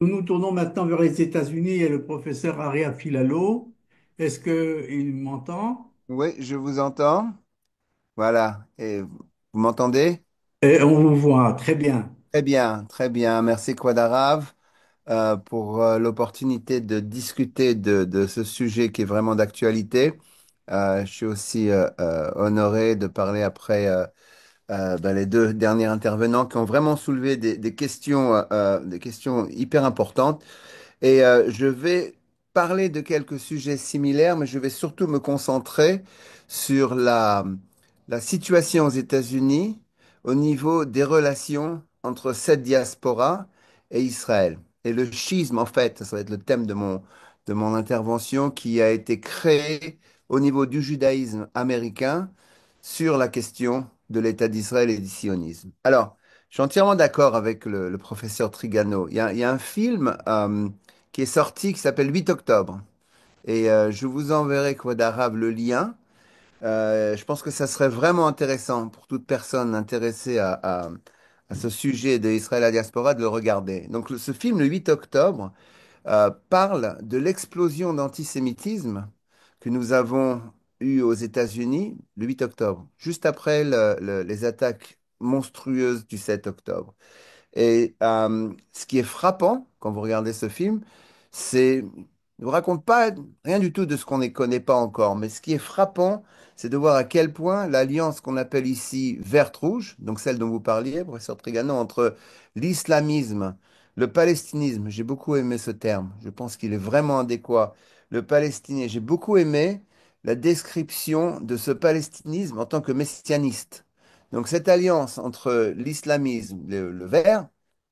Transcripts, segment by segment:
Nous nous tournons maintenant vers les États-Unis et le professeur Aria Filalo. Est-ce qu'il m'entend? Oui, je vous entends. Voilà. Et vous m'entendez? Et on vous voit très bien. Très bien, très bien. Merci Quadrave pour l'opportunité de discuter de ce sujet qui est vraiment d'actualité. Je suis aussi honoré de parler après les deux derniers intervenants qui ont vraiment soulevé des questions hyper importantes. Et je vais parler de quelques sujets similaires, mais je vais surtout me concentrer sur la situation aux États-Unis au niveau des relations entre cette diaspora et Israël. Et le schisme, en fait, ça va être le thème de mon intervention, qui a été créé au niveau du judaïsme américain sur la question de l'État d'Israël et du sionisme. Alors, je suis entièrement d'accord avec le professeur Trigano. Il y a un film qui est sorti qui s'appelle 8 octobre. Et je vous enverrai, quoi d'arabe, le lien. Je pense que ça serait vraiment intéressant pour toute personne intéressée à ce sujet de Israël à la diaspora de le regarder. Donc ce film, le 8 octobre, parle de l'explosion d'antisémitisme que nous avons eue aux États-Unis le 8 octobre, juste après les attaques monstrueuses du 7 octobre. Et ce qui est frappant quand vous regardez ce film, c'est, il ne vous raconte pas rien du tout de ce qu'on ne connaît pas encore, mais ce qui est frappant, c'est de voir à quel point l'alliance qu'on appelle ici verte-rouge, donc celle dont vous parliez, professeur Trigano, entre l'islamisme, le palestinisme, j'ai beaucoup aimé ce terme, je pense qu'il est vraiment adéquat, le palestinien, j'ai beaucoup aimé la description de ce palestinisme en tant que messianiste. Donc cette alliance entre l'islamisme, le vert,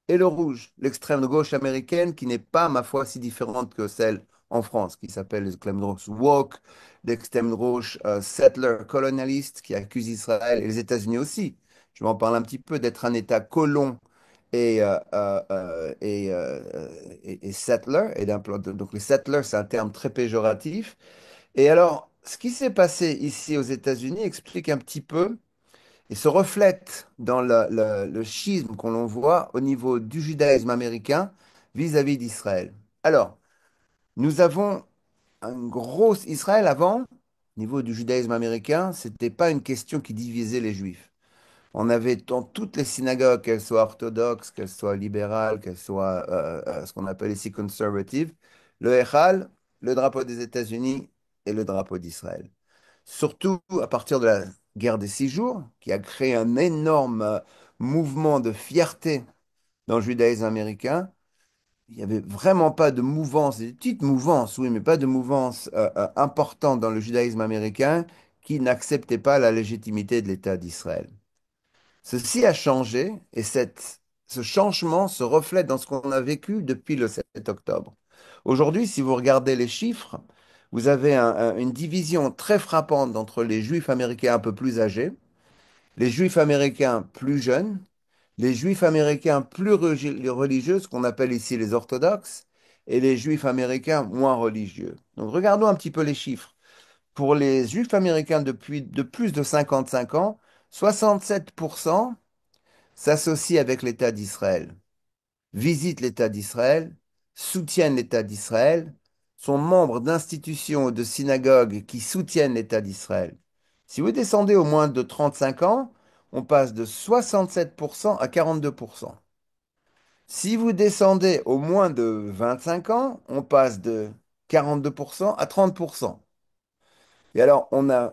et le rouge, l'extrême gauche américaine qui n'est pas, ma foi, si différente que celle en France, qui s'appelle l'extrême gauche woke, l'extrême gauche settler, colonialiste, qui accuse Israël et les États-Unis aussi. Je vais en parler un petit peu d'être un État colon et, et settler. Donc les settlers, c'est un terme très péjoratif. Et alors, ce qui s'est passé ici aux États-Unis explique un petit peu et se reflète dans le schisme qu'on l'on voit au niveau du judaïsme américain vis-à-vis d'Israël. Alors, nous avons un gros Israël avant, au niveau du judaïsme américain, c'était pas une question qui divisait les juifs. On avait dans toutes les synagogues, qu'elles soient orthodoxes, qu'elles soient libérales, qu'elles soient ce qu'on appelle ici conservatives, le Echal, le drapeau des États-Unis et le drapeau d'Israël. Surtout à partir de la guerre des 6 jours, qui a créé un énorme mouvement de fierté dans le judaïsme américain. Il n'y avait vraiment pas de mouvance, des petites mouvances, oui, mais pas de mouvance importante dans le judaïsme américain qui n'acceptait pas la légitimité de l'État d'Israël. Ceci a changé et ce changement se reflète dans ce qu'on a vécu depuis le 7 octobre. Aujourd'hui, si vous regardez les chiffres, vous avez une division très frappante entre les juifs américains un peu plus âgés, les juifs américains plus jeunes, les juifs américains plus religieux, ce qu'on appelle ici les orthodoxes, et les juifs américains moins religieux. Donc regardons un petit peu les chiffres. Pour les juifs américains de plus de 55 ans, 67% s'associent avec l'État d'Israël, visitent l'État d'Israël, soutiennent l'État d'Israël, sont membres d'institutions ou de synagogues qui soutiennent l'État d'Israël. Si vous descendez au moins de 35 ans, on passe de 67% à 42%. Si vous descendez au moins de 25 ans, on passe de 42% à 30%. Et alors, on a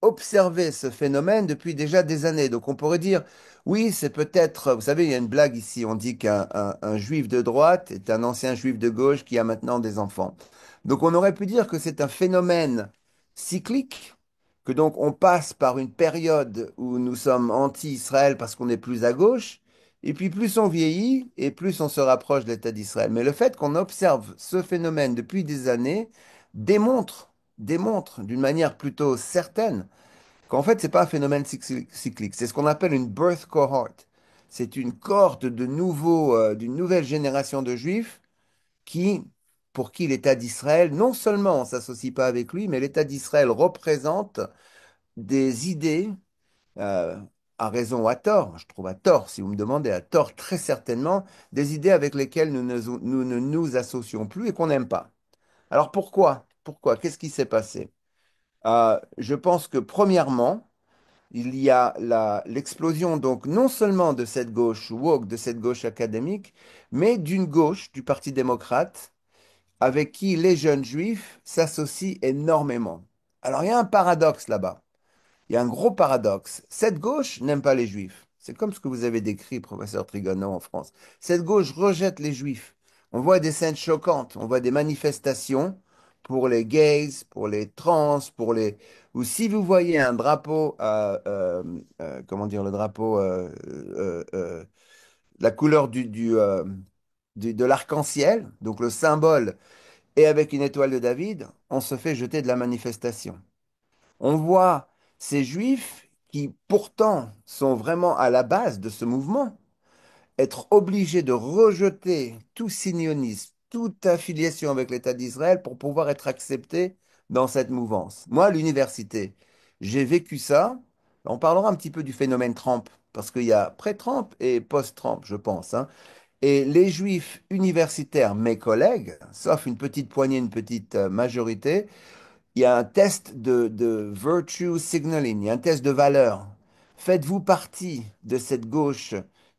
observé ce phénomène depuis déjà des années. Donc, on pourrait dire, oui, c'est peut-être, vous savez, il y a une blague ici, on dit qu'un juif de droite est un ancien juif de gauche qui a maintenant des enfants. Donc, on aurait pu dire que c'est un phénomène cyclique, que donc on passe par une période où nous sommes anti-Israël parce qu'on est plus à gauche, et puis plus on vieillit et plus on se rapproche de l'État d'Israël. Mais le fait qu'on observe ce phénomène depuis des années démontre d'une manière plutôt certaine qu'en fait, c'est pas un phénomène cyclique. C'est ce qu'on appelle une birth cohort. C'est une cohorte d'une nouvelle génération de juifs qui, pour qui l'État d'Israël, non seulement on s'associe pas avec lui, mais l'État d'Israël représente des idées, euh, à raison ou à tort, je trouve à tort, si vous me demandez, à tort très certainement, des idées avec lesquelles nous ne nous associons plus et qu'on n'aime pas. Alors pourquoi? Pourquoi? Qu'est-ce qui s'est passé? Je pense que premièrement, il y a l'explosion donc non seulement de cette gauche woke, de cette gauche académique, mais d'une gauche du Parti démocrate avec qui les jeunes juifs s'associent énormément. Alors il y a un paradoxe là-bas. Il y a un gros paradoxe. Cette gauche n'aime pas les juifs. C'est comme ce que vous avez décrit, professeur Trigono, en France. Cette gauche rejette les juifs. On voit des scènes choquantes, on voit des manifestations pour les gays, pour les trans, pour les... Ou si vous voyez un drapeau, comment dire, le drapeau, la couleur de l'arc-en-ciel, donc le symbole, et avec une étoile de David, on se fait jeter de la manifestation. On voit ces juifs qui pourtant sont vraiment à la base de ce mouvement, être obligés de rejeter tout sionisme, toute affiliation avec l'État d'Israël pour pouvoir être acceptés dans cette mouvance. Moi, à l'université, j'ai vécu ça. On parlera un petit peu du phénomène Trump, parce qu'il y a pré-Trump et post-Trump, je pense, hein. Et les juifs universitaires, mes collègues, sauf une petite poignée, une petite majorité, il y a un test de virtue signaling, il y a un test de valeur. Faites-vous partie de cette gauche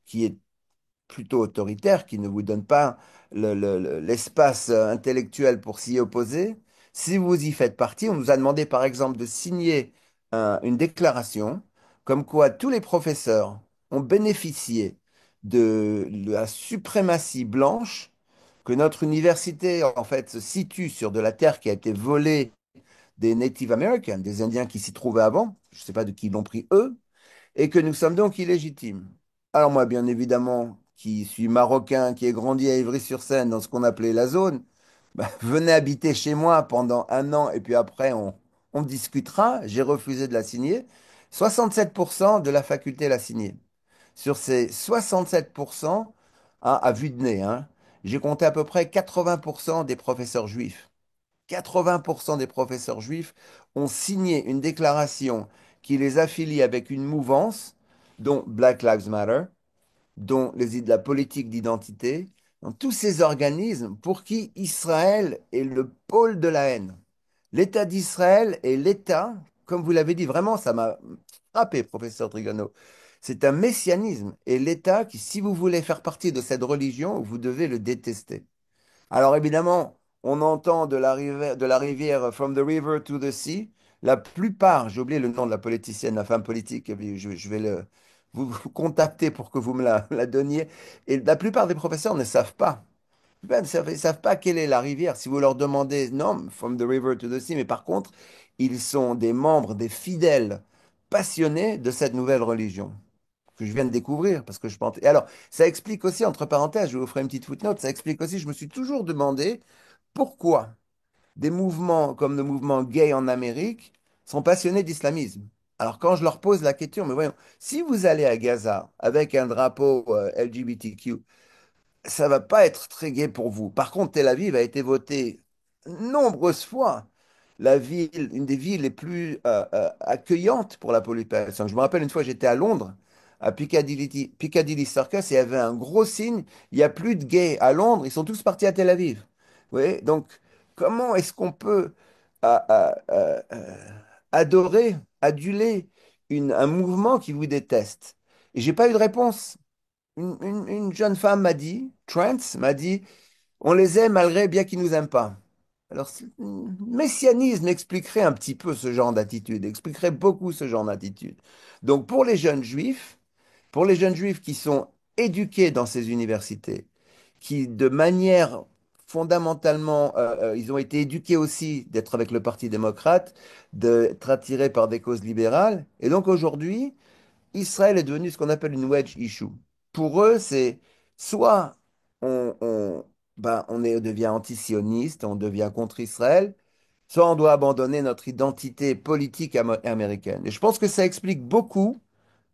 qui est plutôt autoritaire, qui ne vous donne pas l'espace intellectuel pour s'y opposer? Si vous y faites partie, on nous a demandé par exemple de signer une déclaration comme quoi tous les professeurs ont bénéficié de la suprématie blanche, que notre université en fait se situe sur de la terre qui a été volée des Native Americans, des Indiens qui s'y trouvaient avant, je ne sais pas de qui ils l'ont pris eux, et que nous sommes donc illégitimes. Alors moi, bien évidemment, qui suis marocain, qui ai grandi à Ivry-sur-Seine, dans ce qu'on appelait la zone, bah, venez habiter chez moi pendant un an, et puis après, on discutera. J'ai refusé de la signer. 67% de la faculté l'a signée. Sur ces 67%, à vue de nez, hein, j'ai compté à peu près 80% des professeurs juifs. 80% des professeurs juifs ont signé une déclaration qui les affilie avec une mouvance, dont Black Lives Matter, dont la politique d'identité, dans tous ces organismes pour qui Israël est le pôle de la haine. L'État d'Israël est l'État, comme vous l'avez dit, vraiment, ça m'a frappé, professeur Trigano. C'est un messianisme et l'État qui, si vous voulez faire partie de cette religion, vous devez le détester. Alors évidemment, on entend de la rivière From the River to the Sea. La plupart, j'ai oublié le nom de la politicienne, la femme politique, je vais vous contacter pour que vous me la donniez. Et la plupart des professeurs ne savent pas. Ben, ils savent pas quelle est la rivière. Si vous leur demandez, non, From the River to the Sea, mais par contre, ils sont des membres, des fidèles passionnés de cette nouvelle religion que je viens de découvrir, parce que je pense... Et alors, ça explique aussi, entre parenthèses, je vous ferai une petite footnote, ça explique aussi, je me suis toujours demandé pourquoi des mouvements comme le mouvement gay en Amérique sont passionnés d'islamisme. Alors, quand je leur pose la question, mais voyons, si vous allez à Gaza avec un drapeau LGBTQ, ça va pas être très gai pour vous. Par contre, Tel Aviv a été votée nombreuses fois la ville, une des villes les plus accueillantes pour la population. Je me rappelle une fois, j'étais à Londres, à Piccadilly Circus, et il y avait un gros signe, il n'y a plus de gays à Londres, ils sont tous partis à Tel Aviv. Vous voyez. Donc, comment est-ce qu'on peut adorer, aduler un mouvement qui vous déteste? Et j'ai pas eu de réponse. Une jeune femme m'a dit, Trance m'a dit, on les aime malgré bien qu'ils nous aiment pas. Alors, le messianisme expliquerait un petit peu ce genre d'attitude, expliquerait beaucoup ce genre d'attitude. Donc, pour les jeunes juifs qui sont éduqués dans ces universités, qui de manière fondamentalement, ils ont été éduqués aussi d'être avec le Parti démocrate, d'être attirés par des causes libérales. Et donc aujourd'hui, Israël est devenu ce qu'on appelle une wedge issue. Pour eux, c'est soit on devient anti-sioniste, on devient contre Israël, soit on doit abandonner notre identité politique américaine. Et je pense que ça explique beaucoup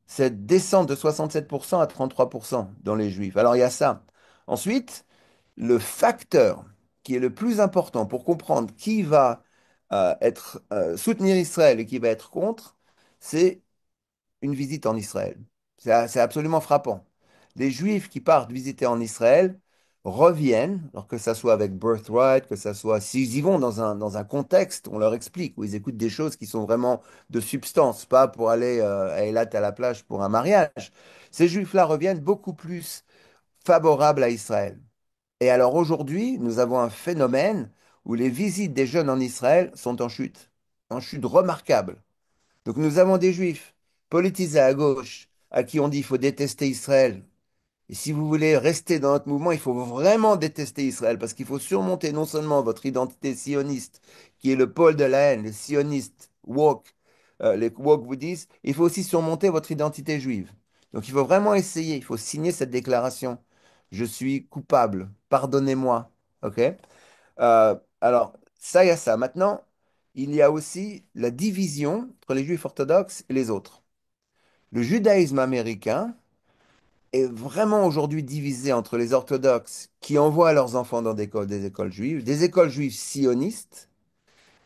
cette descente de 67% à 33% dans les Juifs. Alors il y a ça. Ensuite, le facteur qui est le plus important pour comprendre qui va soutenir Israël et qui va être contre, c'est une visite en Israël. C'est absolument frappant. Les Juifs qui partent visiter en Israël reviennent, alors que ça soit avec Birthright, que ça soit, s'ils y vont dans un contexte, on leur explique, où ils écoutent des choses qui sont vraiment de substance, pas pour aller à Eilat à la plage pour un mariage. Ces Juifs-là reviennent beaucoup plus favorables à Israël. Et alors aujourd'hui, nous avons un phénomène où les visites des jeunes en Israël sont en chute remarquable. Donc nous avons des juifs politisés à gauche, à qui on dit qu'il faut détester Israël. Et si vous voulez rester dans notre mouvement, il faut vraiment détester Israël, parce qu'il faut surmonter non seulement votre identité sioniste, qui est le pôle de la haine, les sionistes woke, les woke vous disent, il faut aussi surmonter votre identité juive. Donc il faut vraiment essayer, il faut signer cette déclaration. Je suis coupable, pardonnez-moi. OK? Alors, ça, il y a ça. Maintenant, il y a aussi la division entre les juifs orthodoxes et les autres. Le judaïsme américain est vraiment aujourd'hui divisé entre les orthodoxes qui envoient leurs enfants dans des écoles juives sionistes,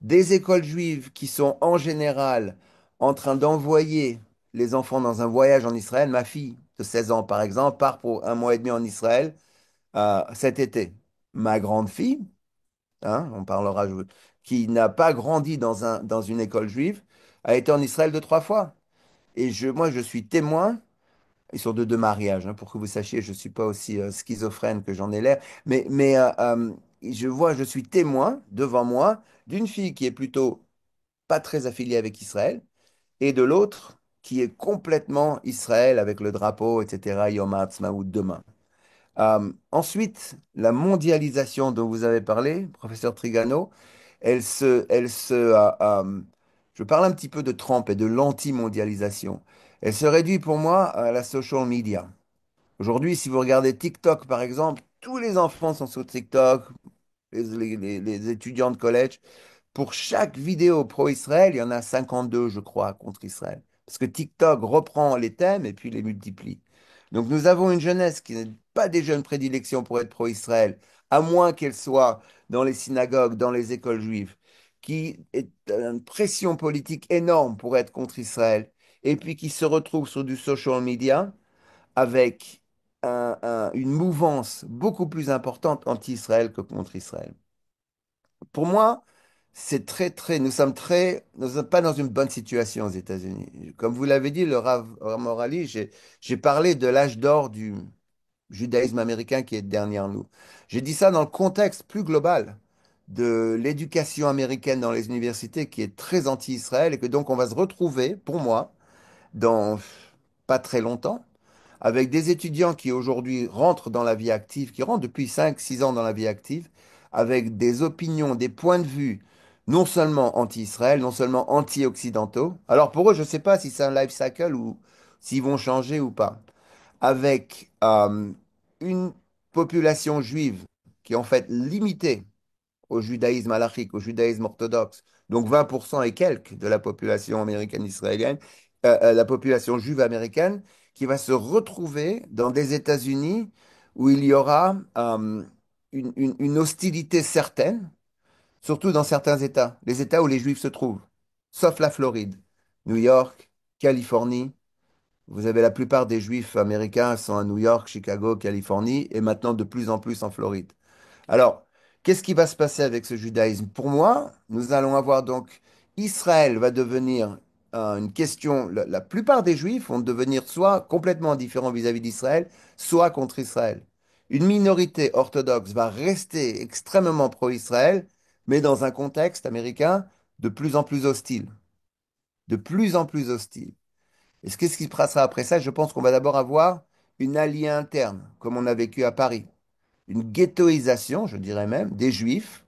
des écoles juives qui sont en général en train d'envoyer les enfants dans un voyage en Israël. Ma fille de 16 ans, par exemple, part pour un mois et demi en Israël cet été. Ma grande fille, hein, on parlera, qui n'a pas grandi dans une école juive, a été en Israël deux, trois fois. Et moi, je suis témoin, ils sont de deux mariages, hein, pour que vous sachiez, je ne suis pas aussi schizophrène que j'en ai l'air, je suis témoin devant moi d'une fille qui est plutôt pas très affiliée avec Israël, et de l'autre qui est complètement Israël avec le drapeau, etc., Yom HaAtzmaut demain. Ensuite, la mondialisation dont vous avez parlé, professeur Trigano, je parle un petit peu de Trump et de l'anti-mondialisation. Elle se réduit pour moi à la social media. Aujourd'hui, si vous regardez TikTok, par exemple, tous les enfants sont sur TikTok, les étudiants de collège. Pour chaque vidéo pro-Israël, il y en a 52, je crois, contre Israël. Parce que TikTok reprend les thèmes et puis les multiplie. Donc nous avons une jeunesse qui n'est pas des jeunes prédilections pour être pro-Israël, à moins qu'elle soit dans les synagogues, dans les écoles juives, qui est une pression politique énorme pour être contre Israël, et puis qui se retrouve sur du social media avec une mouvance beaucoup plus importante anti-Israël que contre Israël. Pour moi, c'est nous sommes pas dans une bonne situation aux États-Unis. Comme vous l'avez dit, le Rav Morali, j'ai parlé de l'âge d'or du judaïsme américain qui est derrière nous. J'ai dit ça dans le contexte plus global de l'éducation américaine dans les universités qui est très anti-Israël et que donc on va se retrouver, pour moi, dans pas très longtemps, avec des étudiants qui aujourd'hui rentrent dans la vie active, qui rentrent depuis 5, 6 ans dans la vie active, avec des opinions, des points de vue non seulement anti-Israël, non seulement anti-occidentaux. Alors pour eux, je ne sais pas si c'est un life cycle ou s'ils vont changer ou pas. Avec une population juive qui est en fait limitée au judaïsme halachique, au judaïsme orthodoxe, donc 20% et quelques de la population américaine israélienne, la population juive américaine, qui va se retrouver dans des États-Unis où il y aura une hostilité certaine, surtout dans certains États, les États où les Juifs se trouvent, sauf la Floride, New York, Californie. Vous avez la plupart des Juifs américains sont à New York, Chicago, Californie, et maintenant de plus en plus en Floride. Alors, qu'est-ce qui va se passer avec ce judaïsme? Pour moi, nous allons avoir donc Israël va devenir une question. La plupart des Juifs vont devenir soit complètement indifférents vis-à-vis d'Israël, soit contre Israël. Une minorité orthodoxe va rester extrêmement pro-Israël, mais dans un contexte américain de plus en plus hostile. De plus en plus hostile. Et qu'est-ce qui se passera après ça? Je pense qu'on va d'abord avoir une alliée interne, comme on a vécu à Paris une ghettoisation, je dirais même, des Juifs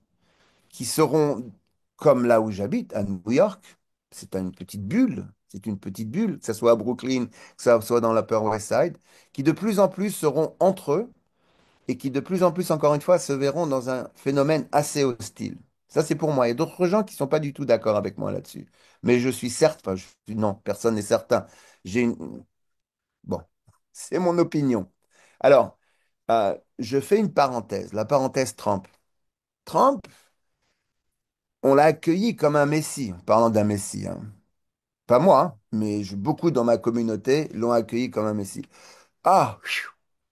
qui seront, comme là où j'habite, à New York, c'est pas une petite bulle, c'est une petite bulle, que ce soit à Brooklyn, que ce soit dans l'Upper West Side, qui de plus en plus seront entre eux et qui de plus en plus, encore une fois, se verront dans un phénomène assez hostile. Ça, c'est pour moi. Il y a d'autres gens qui ne sont pas du tout d'accord avec moi là-dessus. Mais je suis certain, non, personne n'est certain. J'ai une, bon, c'est mon opinion. Alors, je fais une parenthèse, la parenthèse Trump. Trump, on l'a accueilli comme un messie, en parlant d'un messie, hein. Pas moi, hein, mais beaucoup dans ma communauté l'ont accueilli comme un messie. Ah, pfiou.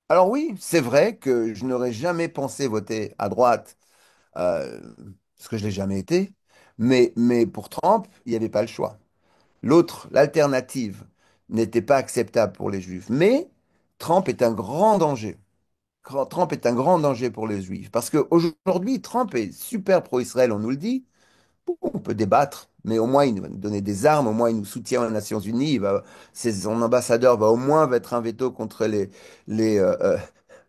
Alors oui, c'est vrai que je n'aurais jamais pensé voter à droite, euh, parce que je l'ai jamais été, mais pour Trump, il n'y avait pas le choix. L'alternative, n'était pas acceptable pour les Juifs. Mais Trump est un grand danger. Trump est un grand danger pour les Juifs. Parce qu'aujourd'hui, Trump est super pro-Israël, on nous le dit. On peut débattre, mais au moins il va nous donner des armes, au moins il nous soutient aux Nations Unies. Son ambassadeur va au moins mettre un veto contre les, euh, euh,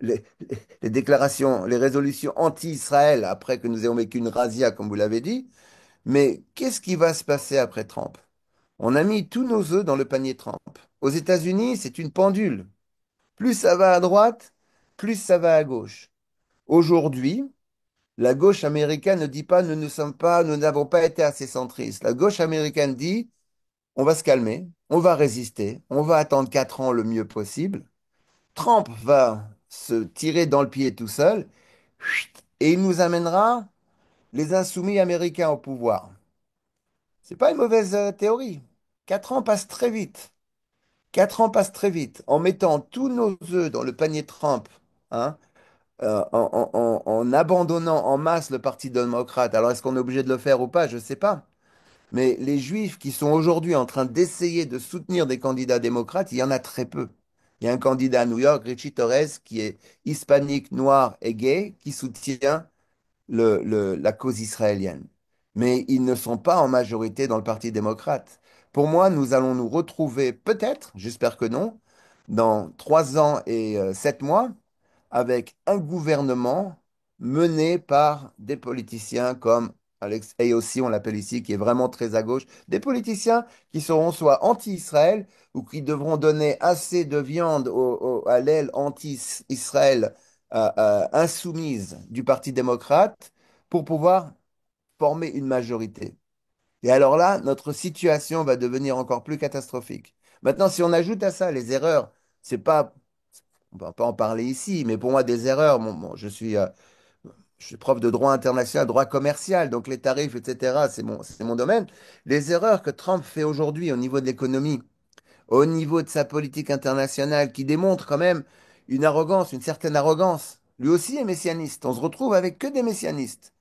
les déclarations, les résolutions anti-Israël après que nous ayons vécu une razzia, comme vous l'avez dit. Mais qu'est-ce qui va se passer après Trump? On a mis tous nos œufs dans le panier Trump. Aux États-Unis, c'est une pendule. Plus ça va à droite, plus ça va à gauche. Aujourd'hui, la gauche américaine ne dit pas nous n'avons pas été assez centristes. La gauche américaine dit on va se calmer, on va résister, on va attendre 4 ans le mieux possible. Trump va se tirer dans le pied tout seul et il nous amènera les insoumis américains au pouvoir. C'est pas une mauvaise théorie. 4 ans passent très vite. 4 ans passent très vite. En mettant tous nos œufs dans le panier Trump, hein, en abandonnant en masse le Parti démocrate. Alors, est-ce qu'on est obligé de le faire ou pas? Je ne sais pas. Mais les Juifs qui sont aujourd'hui en train d'essayer de soutenir des candidats démocrates, il y en a très peu. Il y a un candidat à New York, Richie Torres, qui est hispanique, noir et gay, qui soutient la cause israélienne. Mais ils ne sont pas en majorité dans le Parti démocrate. Pour moi, nous allons nous retrouver peut-être, j'espère que non, dans 3 ans et 7 mois, avec un gouvernement mené par des politiciens comme Alex Ayosi, on l'appelle ici, qui est vraiment très à gauche, des politiciens qui seront soit anti-Israël ou qui devront donner assez de viande à l'aile anti-Israël insoumise du Parti démocrate pour pouvoir former une majorité. Et alors là, notre situation va devenir encore plus catastrophique. Maintenant, si on ajoute à ça les erreurs, c'est pas, on va pas en parler ici, mais pour moi, des erreurs, je suis prof de droit international, droit commercial, donc les tarifs, etc., c'est mon domaine. Les erreurs que Trump fait aujourd'hui au niveau de l'économie, au niveau de sa politique internationale, qui démontre quand même une arrogance, une certaine arrogance. Lui aussi est messianiste. On se retrouve avec que des messianistes.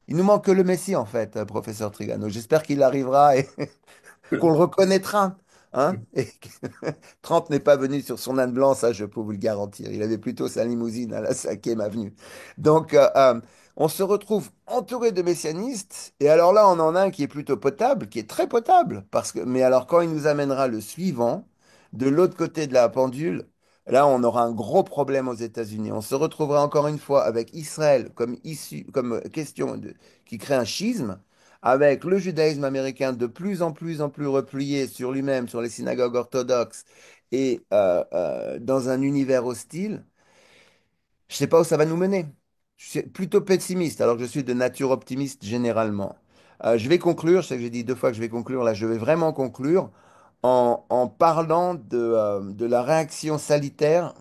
Il nous manque que le Messie, en fait, professeur Trigano. J'espère qu'il arrivera et qu'on le reconnaîtra. Hein? Et que Trump n'est pas venu sur son âne blanc, ça je peux vous le garantir. Il avait plutôt sa limousine à la 5e avenue. Donc on se retrouve entouré de messianistes, et alors là on en a un qui est plutôt potable, qui est très potable, mais alors quand il nous amènera le suivant, de l'autre côté de la pendule, là on aura un gros problème aux États-Unis. On se retrouvera encore une fois avec Israël comme issue, comme question qui crée un schisme avec le judaïsme américain de plus en plus replié sur lui-même, sur les synagogues orthodoxes et dans un univers hostile, je ne sais pas où ça va nous mener. Je suis plutôt pessimiste, alors que je suis de nature optimiste généralement. Je vais conclure, je sais que j'ai dit 2 fois que je vais conclure, là je vais vraiment conclure en parlant de la réaction salutaire.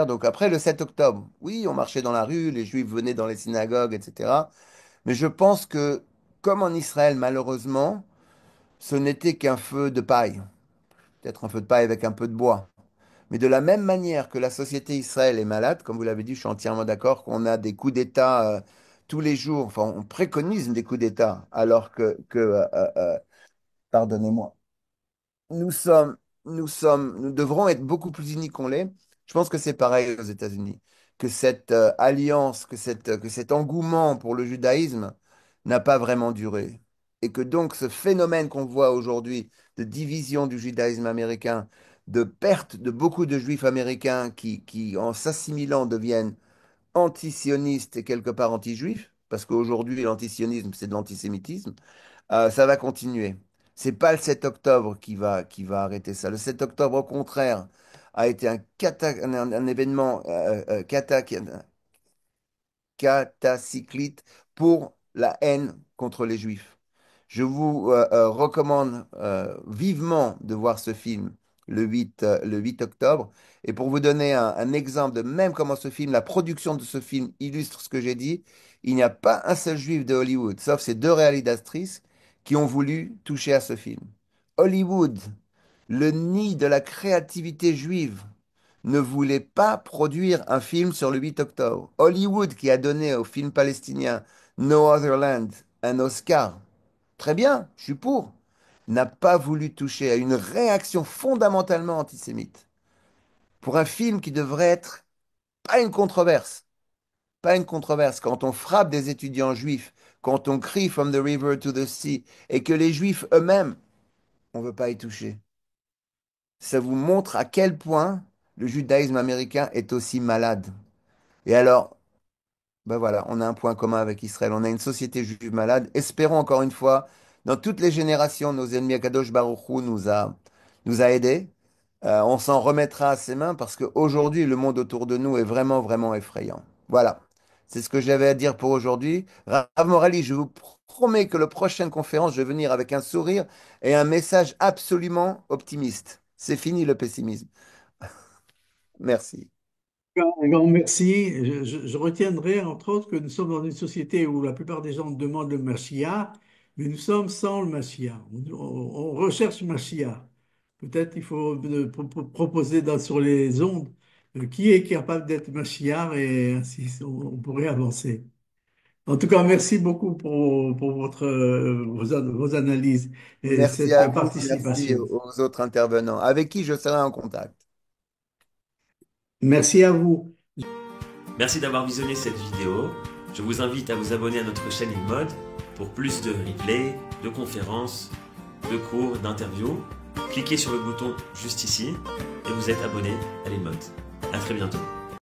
Donc après le 7 octobre, oui, on marchait dans la rue, les Juifs venaient dans les synagogues, etc. Mais je pense que, comme en Israël, malheureusement, ce n'était qu'un feu de paille, peut-être un feu de paille avec un peu de bois. Mais de la même manière que la société Israël est malade, comme vous l'avez dit, je suis entièrement d'accord qu'on a des coups d'État tous les jours, enfin on préconise des coups d'État, alors pardonnez-moi, nous sommes, nous devrons être beaucoup plus unis qu'on l'est. Je pense que c'est pareil aux États-Unis, que cette alliance, que cet engouement pour le judaïsme n'a pas vraiment duré. Et que donc ce phénomène qu'on voit aujourd'hui de division du judaïsme américain, de perte de beaucoup de juifs américains qui en s'assimilant, deviennent antisionistes et quelque part anti-juifs, parce qu'aujourd'hui l'antisionisme, c'est de l'antisémitisme, ça va continuer. C'est pas le 7 octobre qui va arrêter ça. Le 7 octobre, au contraire, a été un événement catacyclite pour la haine contre les Juifs. Je vous recommande vivement de voir ce film le 8 octobre. Et pour vous donner un exemple de même comment ce film, la production de ce film illustre ce que j'ai dit, il n'y a pas un seul Juif de Hollywood, sauf ces 2 réalisatrices qui ont voulu toucher à ce film. Hollywood, le nid de la créativité juive, ne voulait pas produire un film sur le 8 octobre. Hollywood, qui a donné au film palestinien No Other Land un Oscar, très bien, je suis pour, n'a pas voulu toucher à une réaction fondamentalement antisémite pour un film qui devrait être pas une controverse. Pas une controverse. Quand on frappe des étudiants juifs, quand on crie From the river to the sea, et que les juifs eux-mêmes, on ne veut pas y toucher. Ça vous montre à quel point le judaïsme américain est aussi malade. Et alors, ben voilà, on a un point commun avec Israël. On a une société juive malade. Espérons encore une fois, dans toutes les générations, nos ennemis, Akadosh Baruch Hu nous a aidés. On s'en remettra à ses mains parce qu'aujourd'hui, le monde autour de nous est vraiment, vraiment effrayant. Voilà, c'est ce que j'avais à dire pour aujourd'hui. Rav Morali, je vous promets que la prochaine conférence, je vais venir avec un sourire et un message absolument optimiste. C'est fini le pessimisme. Merci. Un grand merci. Je retiendrai entre autres que nous sommes dans une société où la plupart des gens demandent le Mashiach, mais nous sommes sans le Mashiach. On recherche le Mashiach. Peut-être il faut proposer sur les ondes qui est capable d'être Mashiach et ainsi on pourrait avancer. En tout cas, merci beaucoup pour vos analyses et Merci cette à vous, merci participation. aux autres intervenants, avec qui je serai en contact. Merci à vous. Merci d'avoir visionné cette vidéo. Je vous invite à vous abonner à notre chaîne InMode pour plus de replays, de conférences, de cours, d'interviews. Cliquez sur le bouton juste ici et vous êtes abonné à l'InMode. À très bientôt.